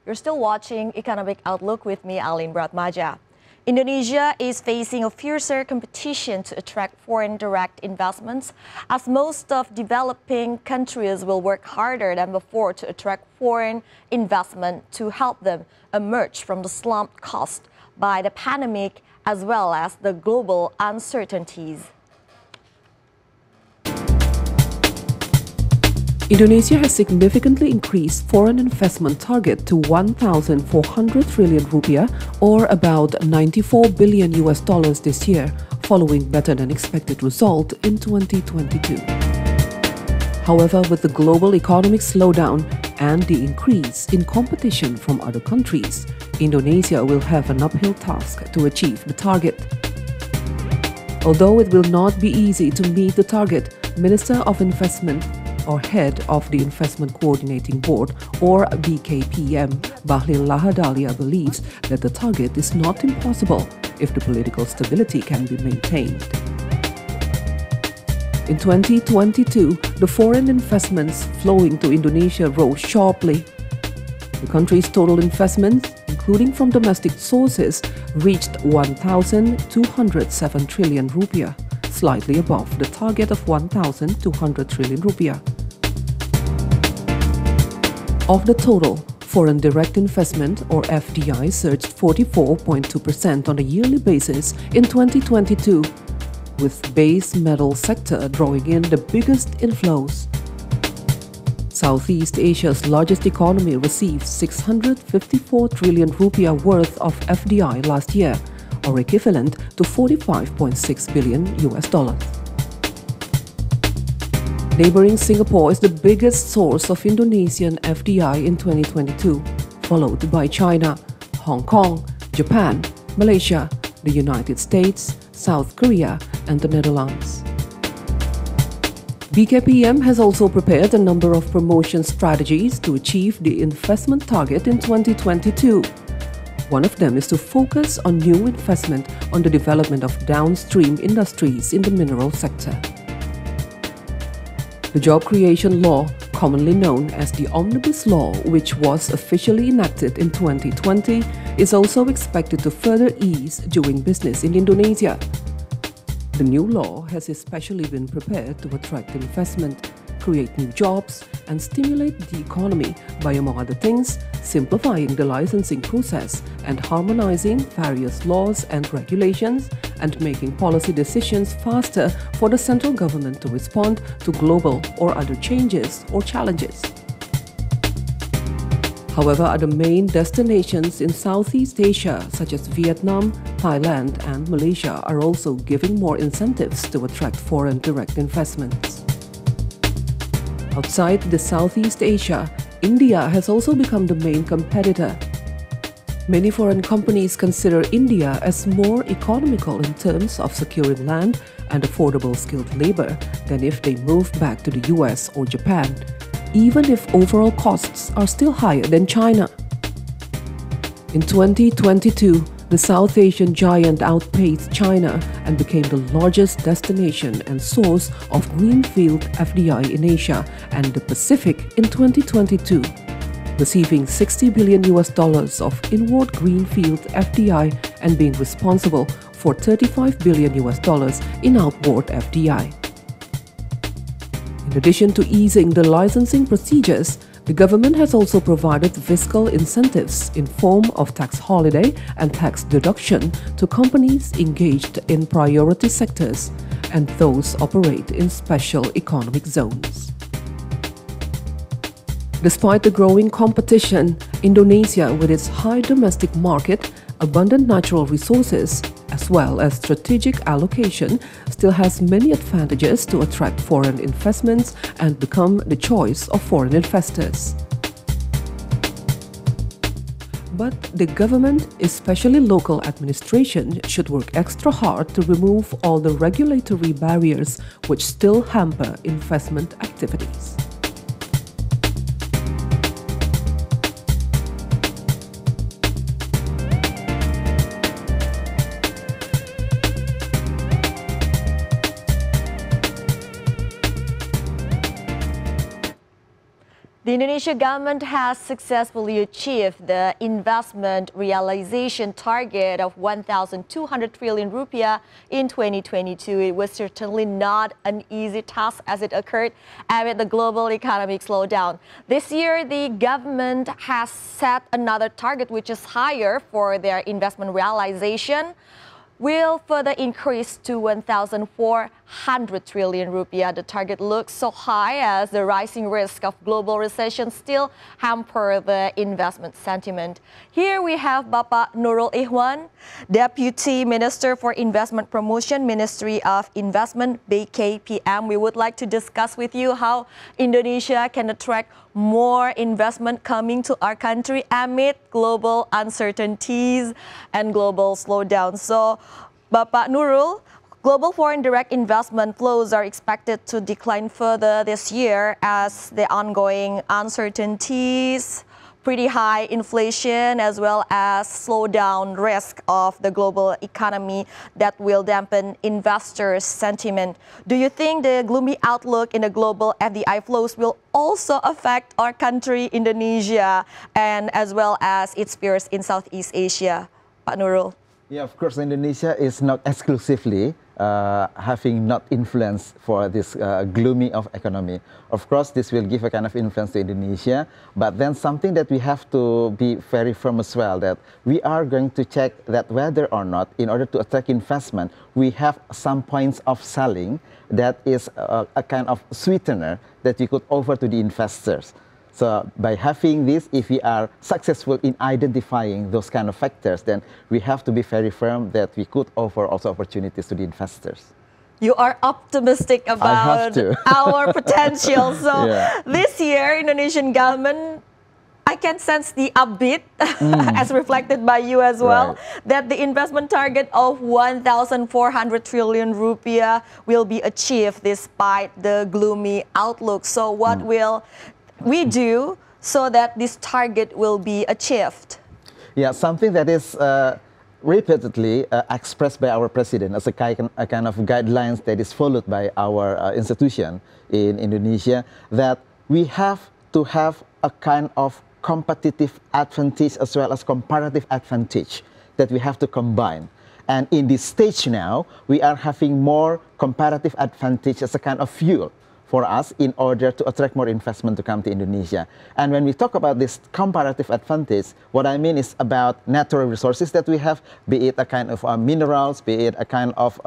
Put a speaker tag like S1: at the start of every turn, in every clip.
S1: You're still watching Economic Outlook with me, Alin Bratmaja. Indonesia is facing a fiercer competition to attract foreign direct investments, as most of developing countries will work harder than before to attract foreign investment to help them emerge from the slump caused by the pandemic as well as the global uncertainties.
S2: Indonesia has significantly increased foreign investment target to 1,400 trillion rupiah, or about $94 billion this year, following better than expected result in 2022. However, with the global economic slowdown and the increase in competition from other countries, Indonesia will have an uphill task to achieve the target. Although it will not be easy to meet the target, Minister of Investment or Head of the Investment Coordinating Board, or BKPM, Bahlil Lahadalia, believes that the target is not impossible if the political stability can be maintained. In 2022, the foreign investments flowing to Indonesia rose sharply. The country's total investments, including from domestic sources, reached 1,207 trillion rupiah, slightly above the target of 1,200 trillion rupiah. Of the total, foreign direct investment, or FDI, surged 44.2% on a yearly basis in 2022, with base metal sector drawing in the biggest inflows. Southeast Asia's largest economy received 654 trillion rupiah worth of FDI last year, or equivalent to $45.6 billion. Neighboring Singapore is the biggest source of Indonesian FDI in 2022, followed by China, Hong Kong, Japan, Malaysia, the United States, South Korea, and the Netherlands. BKPM has also prepared a number of promotion strategies to achieve the investment target in 2022. One of them is to focus on new investment on the development of downstream industries in the mineral sector. The Job Creation Law, commonly known as the Omnibus Law, which was officially enacted in 2020, is also expected to further ease doing business in Indonesia. The new law has especially been prepared to attract investment, create new jobs, and stimulate the economy by, among other things, simplifying the licensing process and harmonizing various laws and regulations, and making policy decisions faster for the central government to respond to global or other changes or challenges. However, other main destinations in Southeast Asia, such as Vietnam, Thailand, and Malaysia, are also giving more incentives to attract foreign direct investments. Outside the Southeast Asia, India has also become the main competitor. Many foreign companies consider India as more economical in terms of securing land and affordable skilled labor than if they move back to the US or Japan, even if overall costs are still higher than China. In 2022, the South Asian giant outpaced China and became the largest destination and source of greenfield FDI in Asia and the Pacific in 2022, receiving $60 billion of inward greenfield FDI and being responsible for $35 billion in outward FDI. In addition to easing the licensing procedures, the government has also provided fiscal incentives in form of tax holiday and tax deduction to companies engaged in priority sectors and those operate in special economic zones. Despite the growing competition, Indonesia, with its high domestic market, abundant natural resources, as well as strategic allocation, still has many advantages to attract foreign investments and become the choice of foreign investors. But the government, especially local administration, should work extra hard to remove all the regulatory barriers which still hamper investment activities.
S1: The The Indonesia government has successfully achieved the investment realization target of 1,200 trillion rupiah in 2022. It was certainly not an easy task as it occurred amid the global economic slowdown. This year, the government has set another target which is higher for their investment realization, will further increase to 1,400 trillion rupiah. The target looks so high as the rising risk of global recession still hamper the investment sentiment. Here we have Bapak NURUL ICHWAN, Deputy Minister for Investment Promotion, Ministry of Investment, BKPM. We would like to discuss with you how Indonesia can attract more investment coming to our country amid global uncertainties and global slowdown. So, Bapak NURUL, global foreign direct investment flows are expected to decline further this year as the ongoing uncertainties, pretty high inflation, as well as slowdown risk of the global economy that will dampen investors' sentiment. Do you think the gloomy outlook in the global FDI flows will also affect our country, Indonesia, and as well as its peers in Southeast Asia? Pak NURUL.
S3: Yeah, of course, Indonesia is not exclusively having not influence for this gloomy of economy. Of course, this will give a kind of influence to Indonesia, but then something that we have to be very firm as well, that we are going to check that whether or not, in order to attract investment, we have some points of selling that is a kind of sweetener that we could offer to the investors. So by having this, if we are successful in identifying those kind of factors, then we have to be very firm that we could offer also opportunities to the investors.
S1: You are optimistic about our potential. So this year, Indonesian government, I can sense the upbeat as reflected by you as well, that the investment target of 1,400 trillion rupiah will be achieved despite the gloomy outlook. So what will we do so that this target will be achieved?
S3: Yeah, something that is repeatedly expressed by our president as a kind of guidelines that is followed by our institution in Indonesia, that we have to have a kind of competitive advantage as well as comparative advantage that we have to combine. And in this stage now, we are having more comparative advantage as a kind of fuel for us in order to attract more investment to come to Indonesia. And when we talk about this comparative advantage, what I mean is about natural resources that we have, be it a kind of minerals, be it a kind of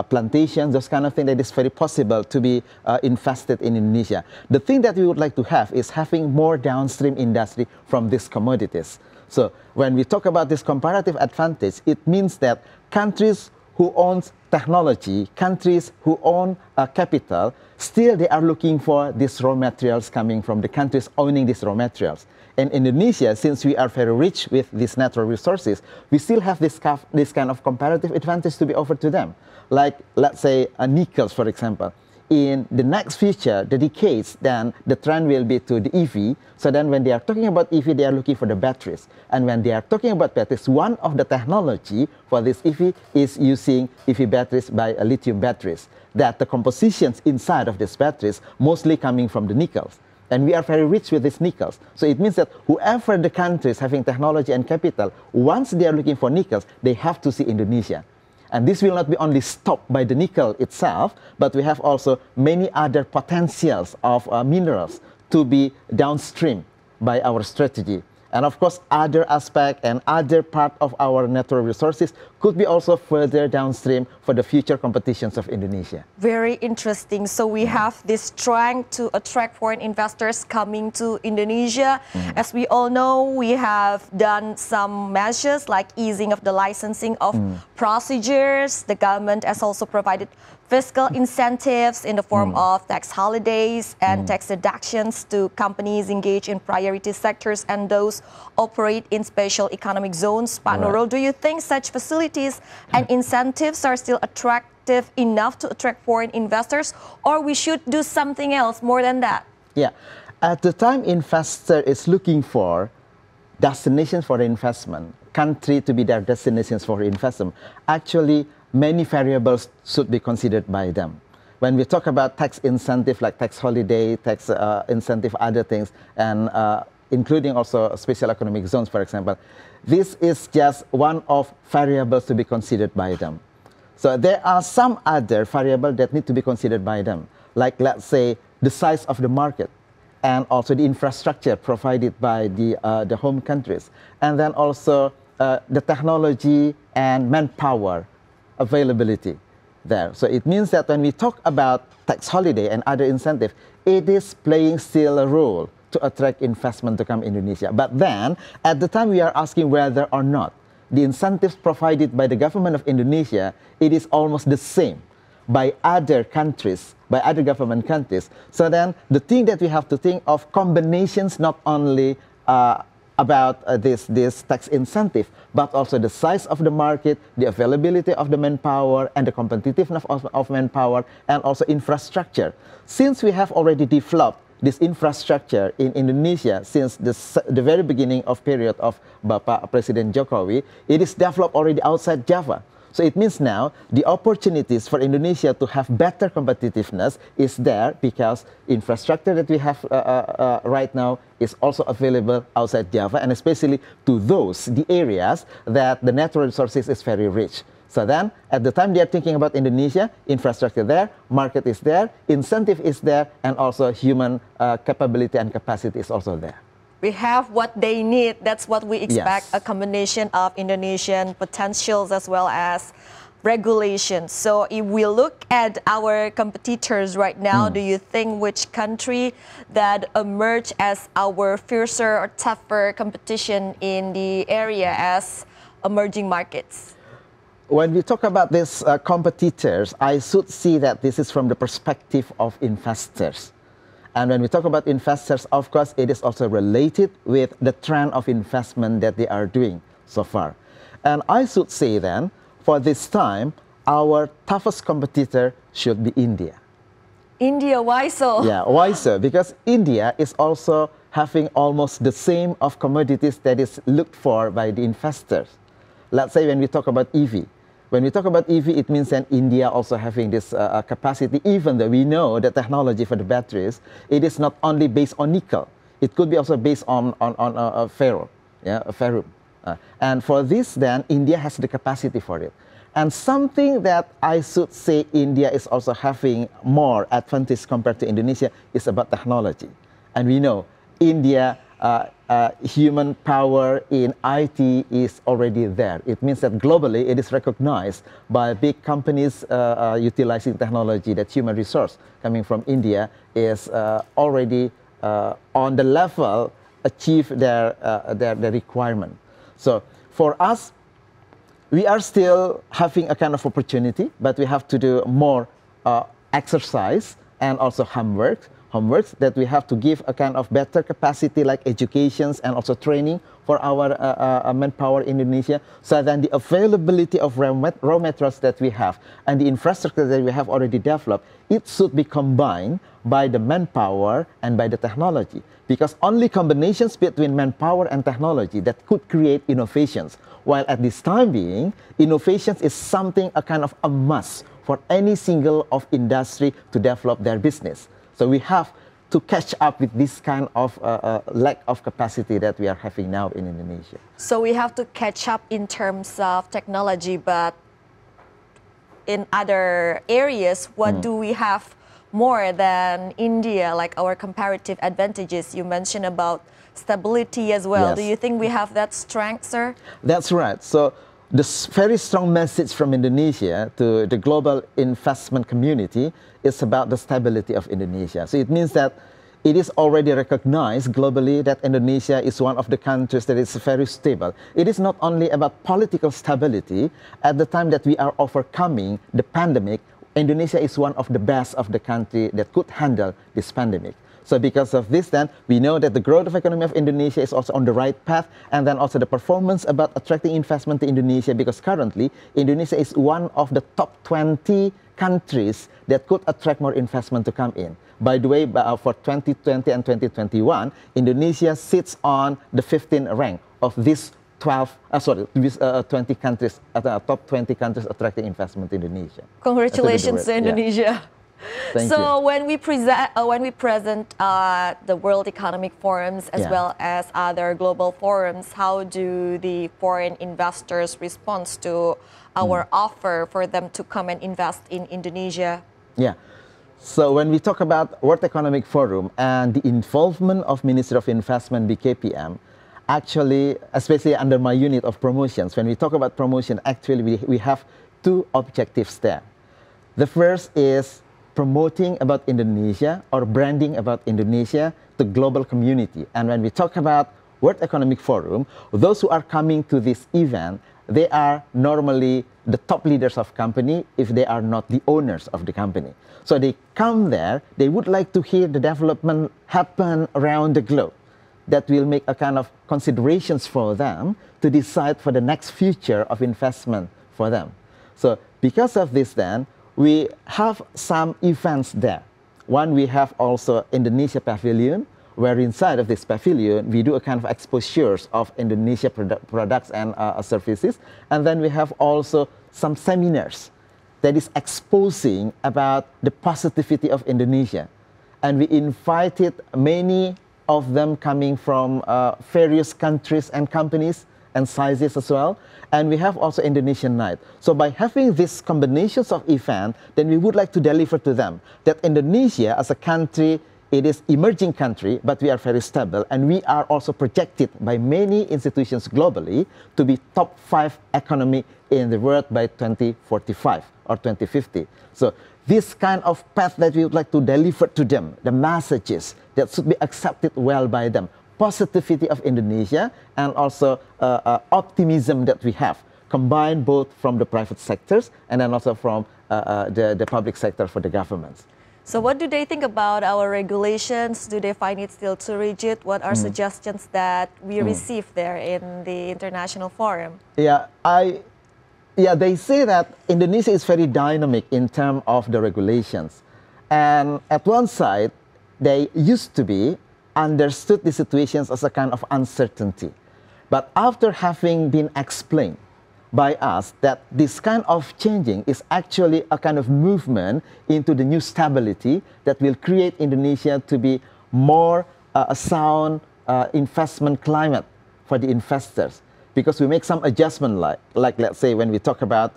S3: plantation, those kind of thing that is very possible to be invested in Indonesia. The thing that we would like to have is having more downstream industry from these commodities. So when we talk about this comparative advantage, it means that countries who own technology, countries who own capital, still they are looking for these raw materials coming from the countries owning these raw materials. And Indonesia, since we are very rich with these natural resources, we still have this kind of comparative advantage to be offered to them. Like, let's say, nickels, for example. In the next future, the decades, then the trend will be to the EV. So then when they are talking about EV, they are looking for the batteries. And when they are talking about batteries, one of the technology for this EV is using EV batteries by lithium batteries. That the compositions inside of these batteries mostly coming from the nickels. And we are very rich with these nickels. So it means that whoever the countries having technology and capital, once they are looking for nickels, they have to see Indonesia. And this will not be only stopped by the nickel itself, but we have also many other potentials of minerals to be downstream by our strategy. And of course, other aspect and other part of our natural resources could be also further downstream for the future competitions of Indonesia.
S1: Very interesting. So we have this strength to attract foreign investors coming to Indonesia. As we all know, we have done some measures like easing of the licensing of procedures. The government has also provided fiscal incentives in the form of tax holidays and tax deductions to companies engaged in priority sectors and those operate in special economic zones. Pak NURUL, do you think such facilities and incentives are still attractive enough to attract foreign investors, or we should do something else more than that?
S3: Yeah, at the time investor is looking for destinations for investment, country to be their destinations for investment, actually many variables should be considered by them. when we talk about tax incentive like tax holiday, tax incentive, other things, and including also special economic zones, for example, this is just one of variables to be considered by them. So there are some other variables that need to be considered by them, like let's say the size of the market, and also the infrastructure provided by the home countries, and then also the technology and manpower availability there. So it means that when we talk about tax holiday and other incentive, it is playing still a role to attract investment to come Indonesia. But then, at the time we are asking whether or not the incentives provided by the government of Indonesia, it is almost the same by other countries, by other government countries. So then, the thing that we have to think of combinations not only about this tax incentive, but also the size of the market, the availability of the manpower, and the competitiveness of manpower, and also infrastructure. Since we have already developed this infrastructure in Indonesia since the very beginning of period of BAPAK President Jokowi, it is developed already outside Java. So it means now the opportunities for Indonesia to have better competitiveness is there because infrastructure that we have right now is also available outside Java, and especially to the areas that the natural resources is very rich. So then, at the time they are thinking about Indonesia, infrastructure there, market is there, incentive is there, and also human capability and capacity is also there.
S1: We have what they need. That's what we expect,
S3: Yes.
S1: a combination of Indonesian potentials as well as regulations. So if we look at our competitors right now, do you think which country that emerge as our fiercer or tougher competition in the area as emerging markets?
S3: When we talk about these competitors, I should see that this is from the perspective of investors. And when we talk about investors, of course, it is also related with the trend of investment that they are doing so far. And I should say then, for this time, our toughest competitor should be India.
S1: India, why so?
S3: Yeah, why so? Because India is also having almost the same of commodities that is looked for by the investors. Let's say when we talk about EV. When we talk about EV, it means that India also having this capacity, even though we know the technology for the batteries, it is not only based on nickel. It could be also based on ferro, yeah, ferrum. And for this, then, India has the capacity for it. And something that I should say India is also having more advantage compared to Indonesia is about technology. And we know India, human power in IT is already there. It means that globally it is recognized by big companies utilizing technology that human resource coming from India is already on the level achieve their requirement. So for us, we are still having a kind of opportunity, but we have to do more exercise and also homework that we have to give a kind of better capacity like educations and also training for our manpower in Indonesia, so then the availability of raw materials that we have and the infrastructure that we have already developed, it should be combined by the manpower and by the technology, because only combinations between manpower and technology that could create innovations, while at this time being, innovations is something, a kind of a must for any single of industry to develop their business. So we have to catch up with this kind of lack of capacity that we are having now in Indonesia.
S1: So we have to catch up in terms of technology, but in other areas, what do we have more than India, like our comparative advantages? You mentioned about stability as well.
S3: Yes.
S1: Do you think we have that strength, sir?
S3: That's right. So the very strong message from Indonesia to the global investment community is about the stability of Indonesia. So it means that it is already recognized globally that Indonesia is one of the countries that is very stable. It is not only about political stability. At the time that we are overcoming the pandemic, Indonesia is one of the best of the country that could handle this pandemic. So because of this, then, we know that the growth of economy of Indonesia is also on the right path, and then also the performance about attracting investment to Indonesia, because currently, Indonesia is one of the top 20 countries that could attract more investment to come in. By the way, for 2020 and 2021, Indonesia sits on the 15th rank of these 20 countries, top 20 countries attracting investment to Indonesia.
S1: Congratulations to Indonesia.
S3: Thank
S1: so
S3: you.
S1: when we present the World Economic Forums as well as other global forums, how do the foreign investors respond to our offer for them to come and invest in Indonesia?
S3: Yeah. So when we talk about World Economic Forum and the involvement of Ministry of Investment, BKPM, actually, especially under my unit of promotions, when we talk about promotion, actually we have two objectives there. The first is promoting about Indonesia or branding about Indonesia to global community. And when we talk about World Economic Forum, those who are coming to this event, they are normally the top leaders of company if they are not the owners of the company. So they come there, they would like to hear the development happen around the globe. That will make a kind of considerations for them to decide for the next future of investment for them. So because of this then, we have some events there. One, we have also Indonesia Pavilion, where inside of this pavilion, we do a kind of exposures of Indonesia products and services. And then we have also some seminars that is exposing about the positivity of Indonesia. And we invited many of them coming from various countries and companies and sizes as well. And we have also Indonesian Night. So by having these combinations of events, then we would like to deliver to them that Indonesia as a country, it is emerging country, but we are very stable. And we are also projected by many institutions globally to be top 5 economy in the world by 2045 or 2050. So this kind of path that we would like to deliver to them, the messages that should be accepted well by them, positivity of Indonesia and also optimism that we have, combined both from the private sectors and then also from the public sector for the governments.
S1: So what do they think about our regulations? Do they find it still too rigid? What are suggestions that we receive there in the international forum?
S3: Yeah, they say that Indonesia is very dynamic in terms of the regulations. And at one side, they used to be understood the situations as a kind of uncertainty. But after having been explained by us that this kind of changing is actually a kind of movement into the new stability that will create Indonesia to be more a sound investment climate for the investors. Because we make some adjustment like let's say when we talk about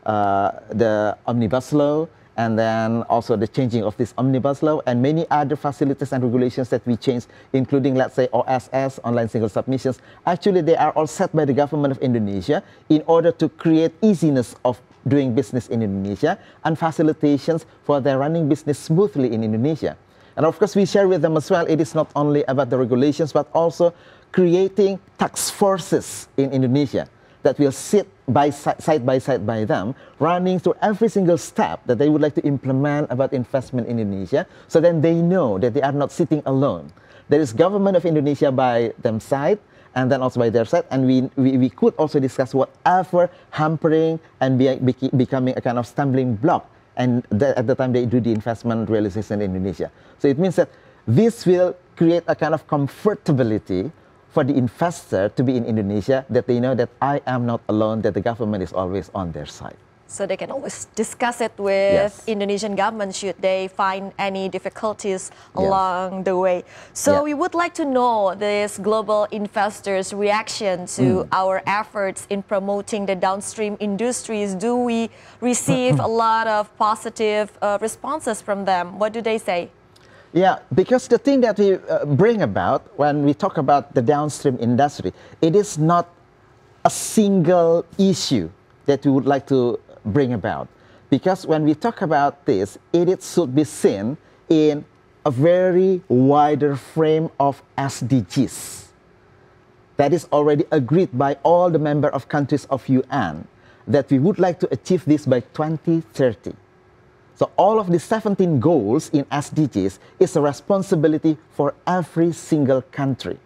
S3: the omnibus law and then also the changing of this omnibus law and many other facilities and regulations that we change, including let's say OSS, online single submissions. Actually, they are all set by the government of Indonesia in order to create easiness of doing business in Indonesia and facilitations for their running business smoothly in Indonesia. And of course, we share with them as well, it is not only about the regulations, but also creating task forces in Indonesia that will sit side by side by them, running through every single step that they would like to implement about investment in Indonesia, so then they know that they are not sitting alone. There is government of Indonesia by them side, and then also by their side, and we could also discuss whatever hampering and becoming a kind of stumbling block and at the time they do the investment realization in Indonesia. So it means that this will create a kind of comfortability for the investor to be in Indonesia, that they know that I am not alone, that the government is always on their side.
S1: So they can always discuss it with Indonesian government should they find any difficulties along the way. So we would like to know this global investors' reaction to our efforts in promoting the downstream industries. Do we receive a lot of positive responses from them? What do they say?
S3: Yeah, because the thing that we bring about when we talk about the downstream industry, it is not a single issue that we would like to bring about. Because when we talk about this, it should be seen in a very wider frame of SDGs that is already agreed by all the member of countries of UN that we would like to achieve this by 2030. So all of the 17 goals in SDGs is a responsibility for every single country.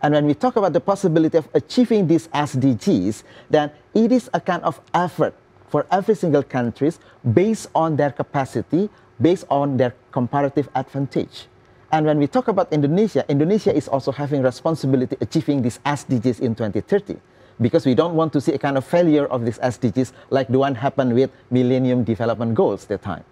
S3: And when we talk about the possibility of achieving these SDGs, then it is a kind of effort for every single country based on their capacity, based on their comparative advantage. And when we talk about Indonesia, Indonesia is also having responsibility achieving these SDGs in 2030. Because we don't want to see a kind of failure of these SDGs like the one happened with Millennium Development Goals at that time.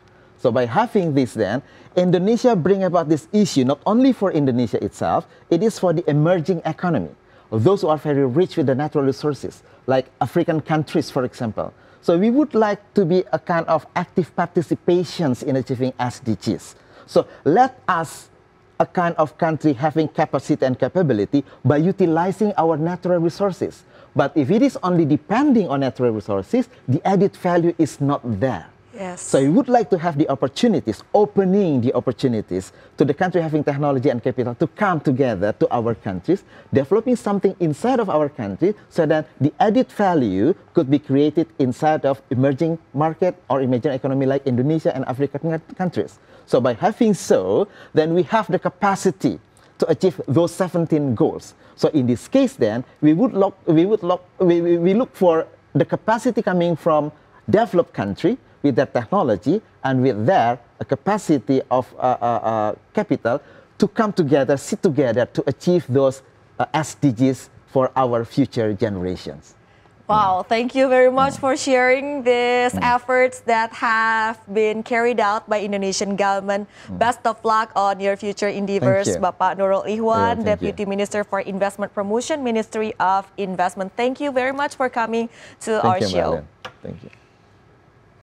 S3: So by having this then, Indonesia bring about this issue not only for Indonesia itself, it is for the emerging economy, those who are very rich with the natural resources, like African countries, for example. So we would like to be a kind of active participations in achieving SDGs. So let us, a kind of country having capacity and capability by utilizing our natural resources. But if it is only depending on natural resources, the added value is not there.
S1: Yes.
S3: So we would like to have the opportunities, opening the opportunities to the country having technology and capital to come together to our countries, developing something inside of our country so that the added value could be created inside of emerging market or emerging economy like Indonesia and African countries. So by having so, then we have the capacity to achieve those 17 goals. So in this case then, we look for the capacity coming from developed country with their technology and with their capacity of capital to come together, sit together to achieve those SDGs for our future generations.
S1: Wow, thank you very much for sharing these efforts that have been carried out by Indonesian government. Best of luck on your future endeavors, Bapak Nurul ICHWAN, Deputy Minister for Investment Promotion, Ministry of Investment. Thank you very much for coming to our show.
S3: Thank you.